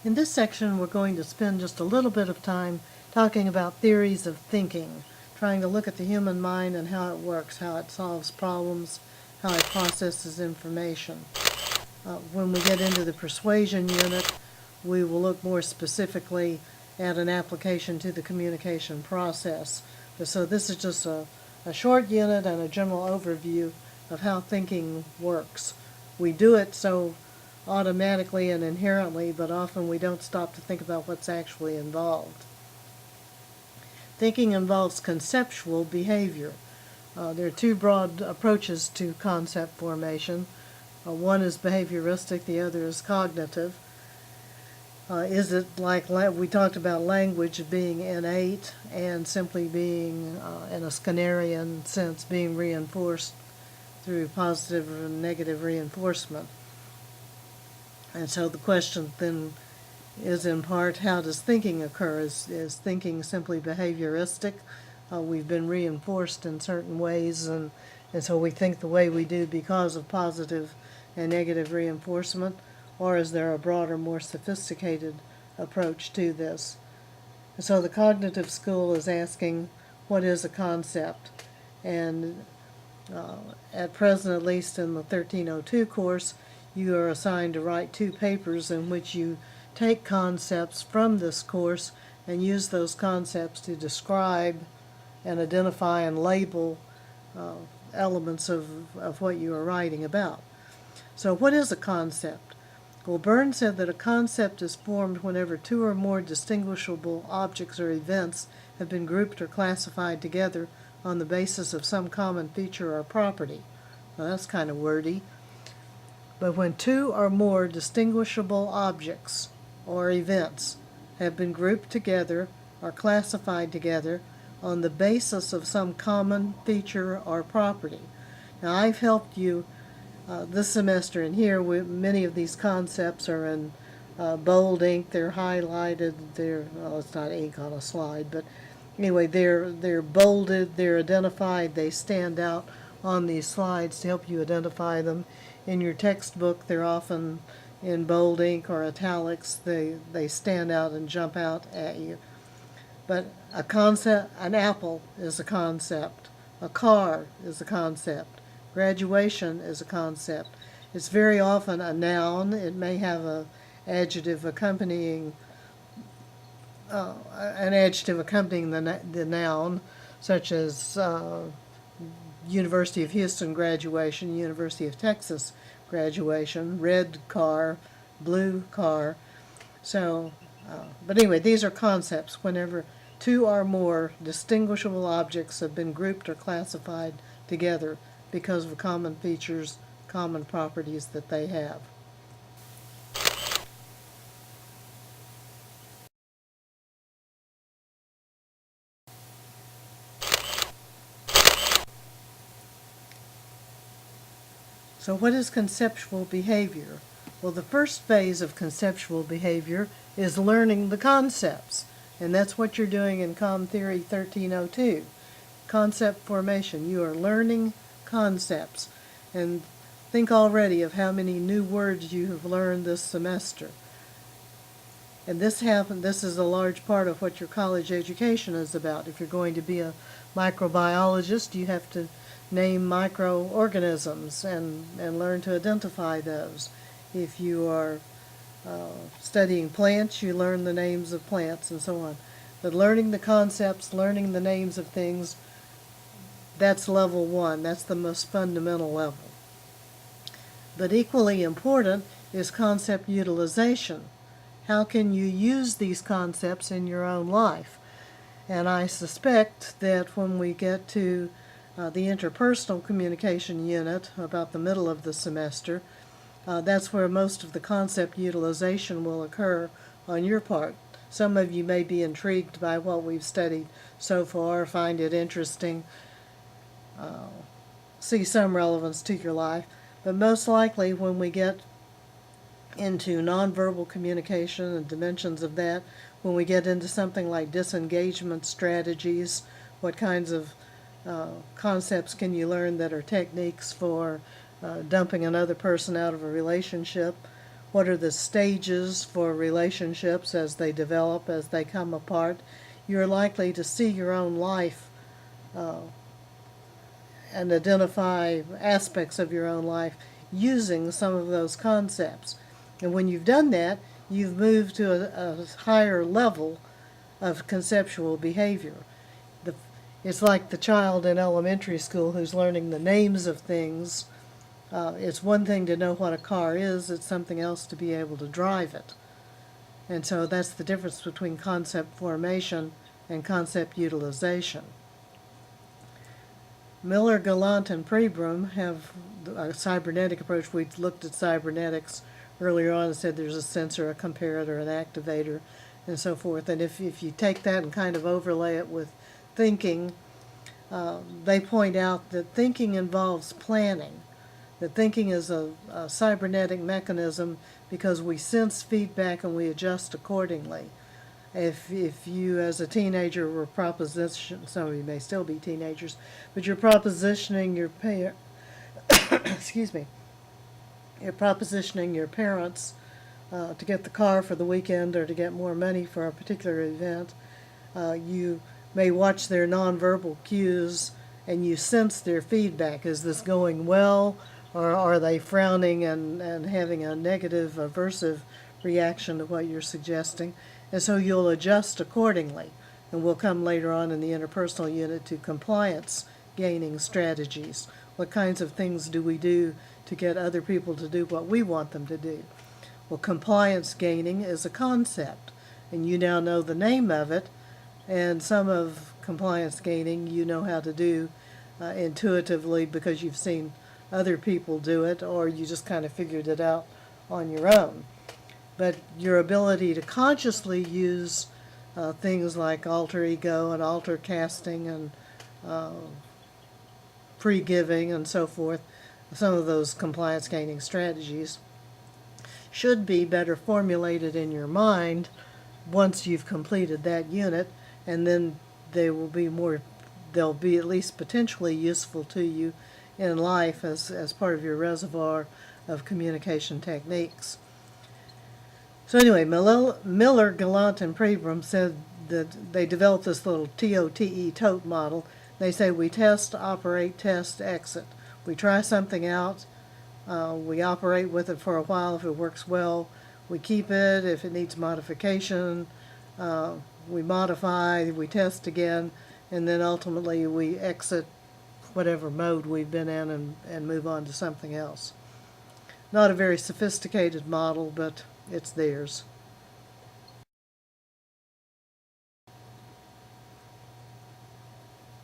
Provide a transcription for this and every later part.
In this section, we're going to spend just a little bit of time talking about theories of thinking, trying to look at the human mind and how it works, how it solves problems, how it processes information. When we get into the persuasion unit, we will look more specifically at an application to the communication process. So this is just a short unit and a general overview of how thinking works. We do it so automatically and inherently, but often we don't stop to think about what's actually involved. Thinking involves conceptual behavior. There are two broad approaches to concept formation. One is behavioristic, the other is cognitive. Is it like we talked about language being innate and simply being, in a Skinnerian sense, being reinforced through positive and negative reinforcement? And so the question then is in part, how does thinking occur? Is thinking simply behavioristic? We've been reinforced in certain ways, and so we think the way we do because of positive and negative reinforcement, or is there a broader, more sophisticated approach to this? And so the cognitive school is asking, what is a concept? And at present, at least in the 1302 course, you are assigned to write 2 papers in which you take concepts from this course and use those concepts to describe and identify and label elements of what you are writing about. So what is a concept? Well, Byrne said that a concept is formed whenever 2 or more distinguishable objects or events have been grouped or classified together on the basis of some common feature or property. Well, that's kind of wordy. But when 2 or more distinguishable objects or events have been grouped together or classified together on the basis of some common feature or property. Now, I've helped you this semester in here. Many of these concepts are in bold ink. They're highlighted. Well, it's not ink on a slide, but anyway, they're bolded. They're identified. They stand out on these slides to help you identify them. In your textbook, they're often in bold ink or italics. They stand out and jump out at you. But a concept, an apple is a concept. A car is a concept. Graduation is a concept. It's very often a noun. It may have an adjective accompanying the noun, such as University of Houston graduation, University of Texas graduation, red car, blue car. So, but anyway, these are concepts whenever 2 or more distinguishable objects have been grouped or classified together because of common features, common properties that they have. So what is conceptual behavior? Well, the first phase of conceptual behavior is learning the concepts, and that's what you're doing in Com Theory 1302. Concept formation. You are learning concepts, and think already of how many new words you have learned this semester. And this is a large part of what your college education is about. If you're going to be a microbiologist, you have to name microorganisms and learn to identify those. If you are studying plants, you learn the names of plants and so on. But learning the concepts, learning the names of things, that's level 1. That's the most fundamental level. But equally important is concept utilization. How can you use these concepts in your own life? And I suspect that when we get to the interpersonal communication unit about the middle of the semester, that's where most of the concept utilization will occur on your part. Some of you may be intrigued by what we've studied so far, find it interesting, see some relevance to your life, but most likely when we get into nonverbal communication and dimensions of that, when we get into something like disengagement strategies, what kinds of concepts can you learn that are techniques for dumping another person out of a relationship, what are the stages for relationships as they develop, as they come apart, you're likely to see your own life and identify aspects of your own life using some of those concepts. And when you've done that, you've moved to a higher level of conceptual behavior. It's like the child in elementary school who's learning the names of things. It's one thing to know what a car is, it's something else to be able to drive it. And so that's the difference between concept formation and concept utilization. Miller, Gallant, and Pribram have a cybernetic approach. We looked at cybernetics earlier on and said there's a sensor, a comparator, an activator, and so forth. And if you take that and kind of overlay it with thinking, they point out that thinking involves planning, that thinking is a cybernetic mechanism because we sense feedback and we adjust accordingly. If you as a teenager were some of you may still be teenagers, but you're propositioning your excuse me, you're propositioning your parents to get the car for the weekend or to get more money for a particular event, you may watch their nonverbal cues and you sense their feedback. Is this going well, or are they frowning and having a negative, aversive reaction to what you're suggesting? And so you'll adjust accordingly. And we'll come later on in the interpersonal unit to compliance gaining strategies. What kinds of things do we do to get other people to do what we want them to do? Well, compliance gaining is a concept, and you now know the name of it, and some of compliance gaining you know how to do intuitively because you've seen other people do it, or you just kind of figured it out on your own. But your ability to consciously use things like alter ego and alter casting and pre-giving and so forth, some of those compliance gaining strategies should be better formulated in your mind once you've completed that unit, and then they'll be at least potentially useful to you in life as part of your reservoir of communication techniques. So anyway, Miller, Gallant, and Pribram said that they developed this little TOTE model. They say we test, operate, test, exit. We try something out, we operate with it for a while. If it works well, we keep it. If it needs modification, we modify, we test again, and then ultimately we exit whatever mode we've been in and move on to something else. Not a very sophisticated model, but it's theirs.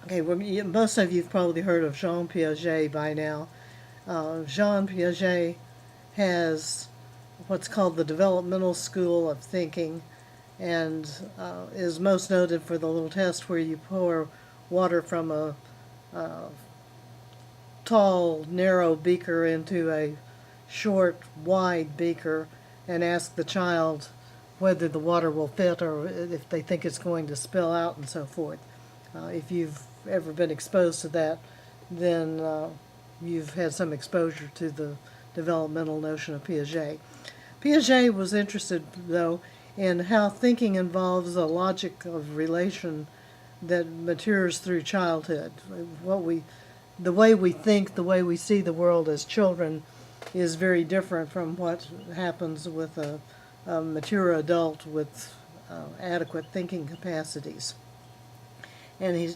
Okay, well, most of you have probably heard of Jean Piaget by now. Jean Piaget has what's called the developmental school of thinking, and is most noted for the little test where you pour water from a tall, narrow beaker into a short, wide beaker and ask the child whether the water will fit or if they think it's going to spill out and so forth. If you've ever been exposed to that, then you've had some exposure to the developmental notion of Piaget. Piaget was interested, though, in how thinking involves a logic of relation that matures through childhood. The way we think, the way we see the world as children is very different from what happens with a mature adult with adequate thinking capacities. And he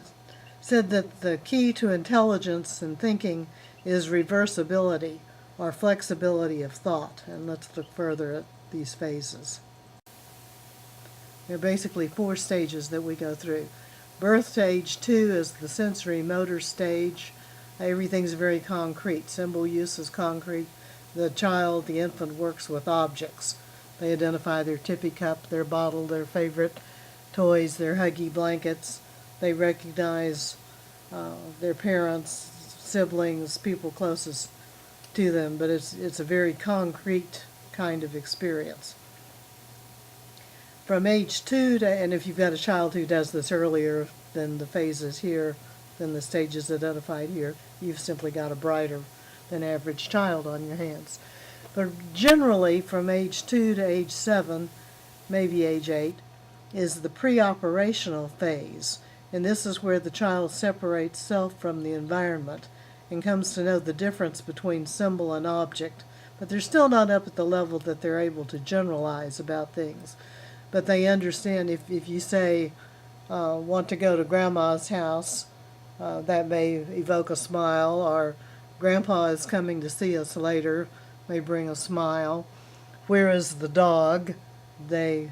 said that the key to intelligence and thinking is reversibility, or flexibility of thought. And let's look further at these phases. There are basically 4 stages that we go through. Birth to age 2 is the sensory motor stage. Everything's very concrete. Symbol use is concrete. The child, the infant, works with objects. They identify their tippy cup, their bottle, their favorite toys, their huggy blankets. They recognize their parents, siblings, people closest to them, but it's a very concrete kind of experience. From age 2 to, and if you've got a child who does this earlier than the phases here, than the stages identified here, you've simply got a brighter than average child on your hands. But generally, from age 2 to age 7, maybe age 8, is the pre-operational phase. And this is where the child separates self from the environment and comes to know the difference between symbol and object. But they're still not up at the level that they're able to generalize about things. But they understand if you say, want to go to grandma's house, that may evoke a smile, or grandpa is coming to see us later, may bring a smile. Whereas the dog, they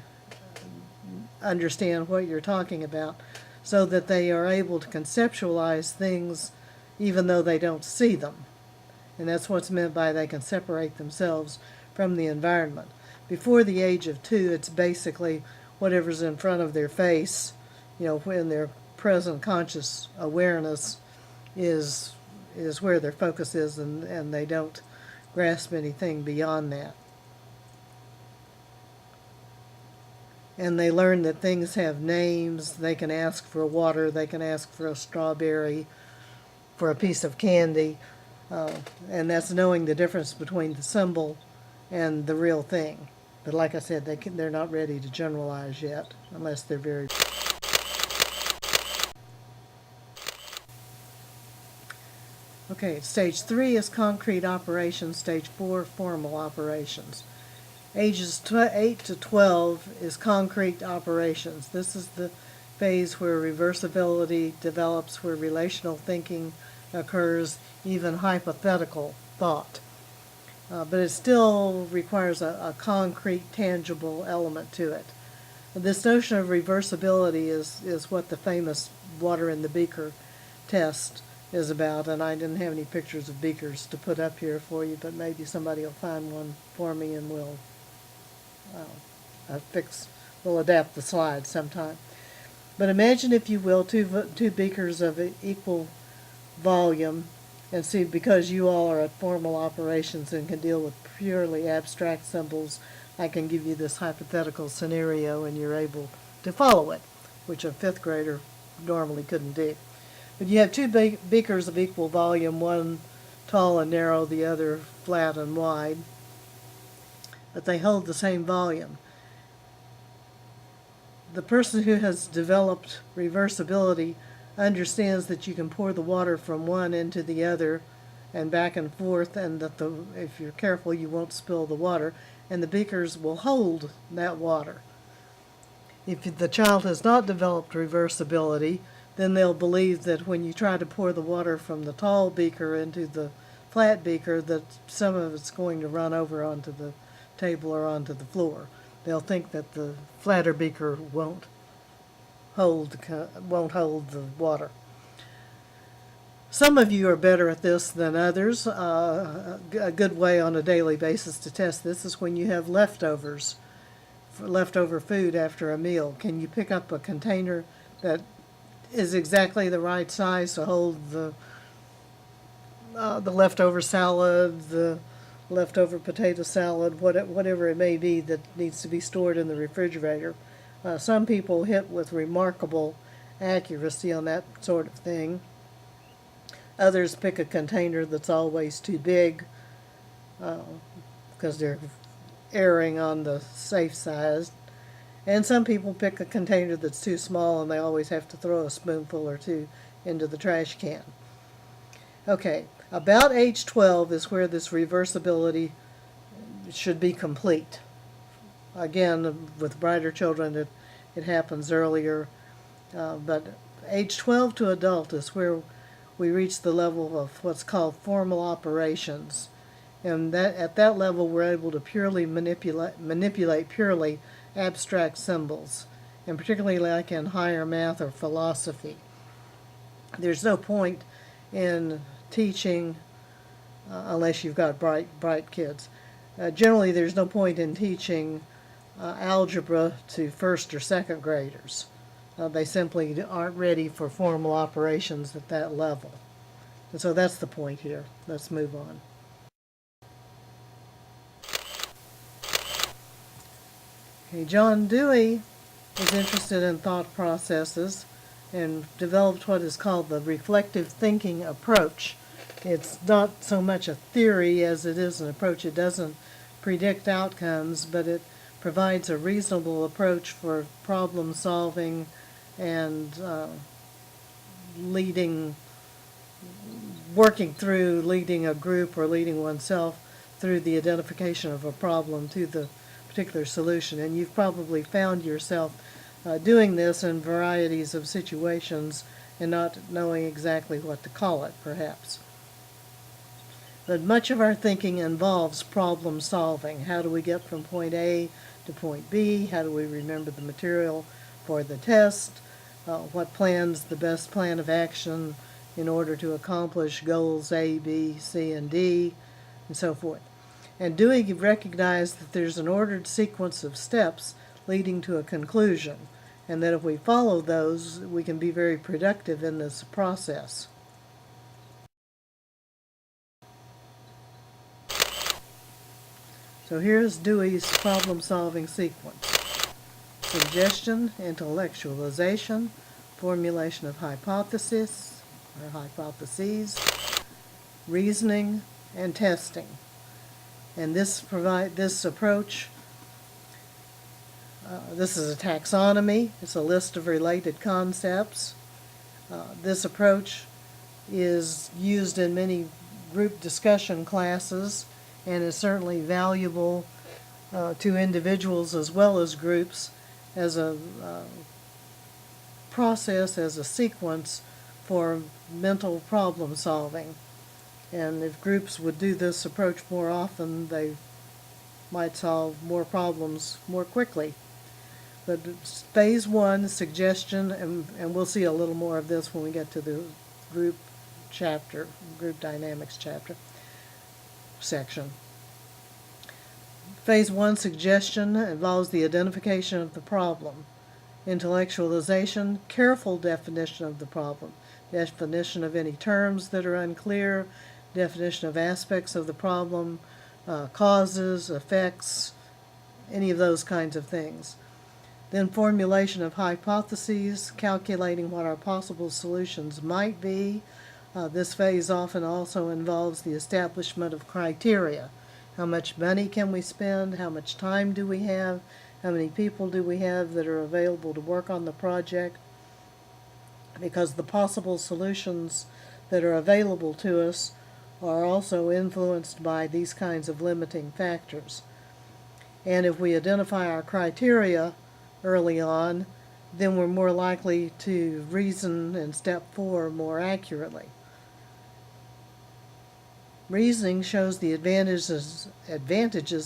understand what you're talking about, so that they are able to conceptualize things even though they don't see them. And that's what's meant by they can separate themselves from the environment. Before the age of 2, it's basically whatever's in front of their face, when their present conscious awareness is where their focus is, and they don't grasp anything beyond that. And they learn that things have names. They can ask for water, they can ask for a strawberry, for a piece of candy, and that's knowing the difference between the symbol and the real thing. But like I said, they're not ready to generalize yet, unless they're very... Okay, stage 3 is concrete operations, stage 4, formal operations. Ages 8 to 12 is concrete operations. This is the phase where reversibility develops, where relational thinking occurs, even hypothetical thought. But it still requires a concrete, tangible element to it. This notion of reversibility is what the famous water in the beaker test is about, and I didn't have any pictures of beakers to put up here for you, but maybe somebody will find one for me and we'll adapt the slides sometime. But imagine, if you will, two beakers of equal volume, and see, because you all are at formal operations and can deal with purely abstract symbols, I can give you this hypothetical scenario and you're able to follow it, which a 5th grader normally couldn't do. But you have two beakers of equal volume, one tall and narrow, the other flat and wide, but they hold the same volume. The person who has developed reversibility understands that you can pour the water from one into the other and back and forth, and that if you're careful, you won't spill the water, and the beakers will hold that water. If the child has not developed reversibility, then they'll believe that when you try to pour the water from the tall beaker into the flat beaker, that some of it's going to run over onto the table or onto the floor. They'll think that the flatter beaker won't hold the water. Some of you are better at this than others. A good way on a daily basis to test this is when you have leftover food after a meal. Can you pick up a container that is exactly the right size to hold the leftover salad, the leftover potato salad, whatever it may be that needs to be stored in the refrigerator? Some people hit with remarkable accuracy on that sort of thing. Others pick a container that's always too big because they're erring on the safe side. And some people pick a container that's too small and they always have to throw a spoonful or two into the trash can. Okay, about age 12 is where this reversibility should be complete. Again, with brighter children, it happens earlier, but age 12 to adult is where we reach the level of what's called formal operations, and at that level we're able to purely manipulate purely abstract symbols, and particularly like in higher math or philosophy. There's no point in teaching unless you've got bright kids. Generally, there's no point in teaching algebra to 1st or 2nd graders. They simply aren't ready for formal operations at that level. And so that's the point here. Let's move on. Okay, John Dewey is interested in thought processes and developed what is called the reflective thinking approach. It's not so much a theory as it is an approach. It doesn't predict outcomes, but it provides a reasonable approach for problem solving and leading, working through, leading a group or leading oneself through the identification of a problem to the particular solution. And you've probably found yourself doing this in varieties of situations and not knowing exactly what to call it, perhaps. But much of our thinking involves problem solving. How do we get from point A to point B? How do we remember the material for the test? What plan's the best plan of action in order to accomplish goals A, B, C, and D, and so forth. And do we recognize that there's an ordered sequence of steps leading to a conclusion, and that if we follow those, we can be very productive in this process. So here's Dewey's problem-solving sequence. Suggestion, intellectualization, formulation of hypotheses, reasoning, and testing. And this approach, this is a taxonomy. It's a list of related concepts. This approach is used in many group discussion classes and is certainly valuable to individuals as well as groups as a process, as a sequence for mental problem solving. And if groups would do this approach more often, they might solve more problems more quickly. But phase one, suggestion, and we'll see a little more of this when we get to the group chapter, group dynamics chapter section. Phase one, suggestion, involves the identification of the problem. Intellectualization, careful definition of the problem, definition of any terms that are unclear, definition of aspects of the problem, causes, effects, any of those kinds of things. Then formulation of hypotheses, calculating what our possible solutions might be. This phase often also involves the establishment of criteria. How much money can we spend? How much time do we have? How many people do we have that are available to work on the project? Because the possible solutions that are available to us are also influenced by these kinds of limiting factors. And if we identify our criteria early on, then we're more likely to reason in step 4 more accurately. Reasoning shows the advantages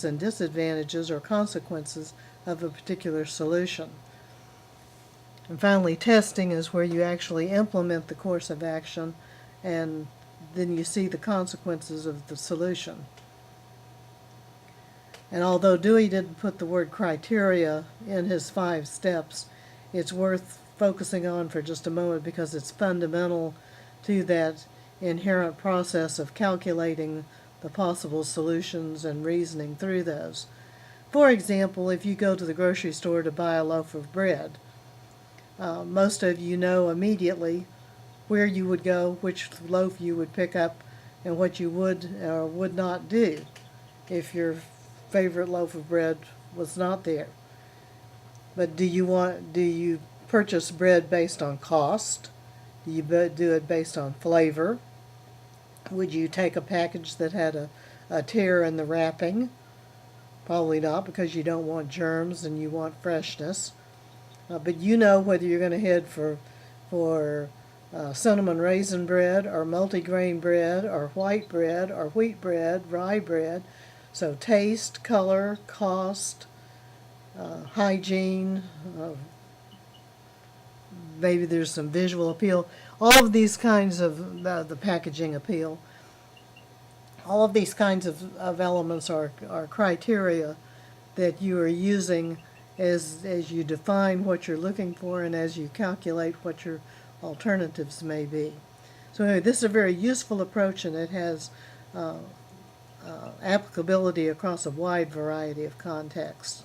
and disadvantages or consequences of a particular solution. And finally, testing is where you actually implement the course of action and then you see the consequences of the solution. And although Dewey didn't put the word criteria in his 5 steps, it's worth focusing on for just a moment because it's fundamental to that inherent process of calculating the possible solutions and reasoning through those. For example, if you go to the grocery store to buy a loaf of bread, most of you know immediately where you would go, which loaf you would pick up, and what you would or would not do if your favorite loaf of bread was not there. But do you purchase bread based on cost? Do you do it based on flavor? Would you take a package that had a tear in the wrapping? Probably not, because you don't want germs and you want freshness. But you know whether you're going to head for cinnamon raisin bread or multigrain bread or white bread or wheat bread, rye bread. So taste, color, cost, hygiene, maybe there's some visual appeal. All of these kinds of the packaging appeal. All of these kinds of elements are criteria that you are using as you define what you're looking for and as you calculate what your alternatives may be. So anyway, this is a very useful approach, and it has applicability across a wide variety of contexts.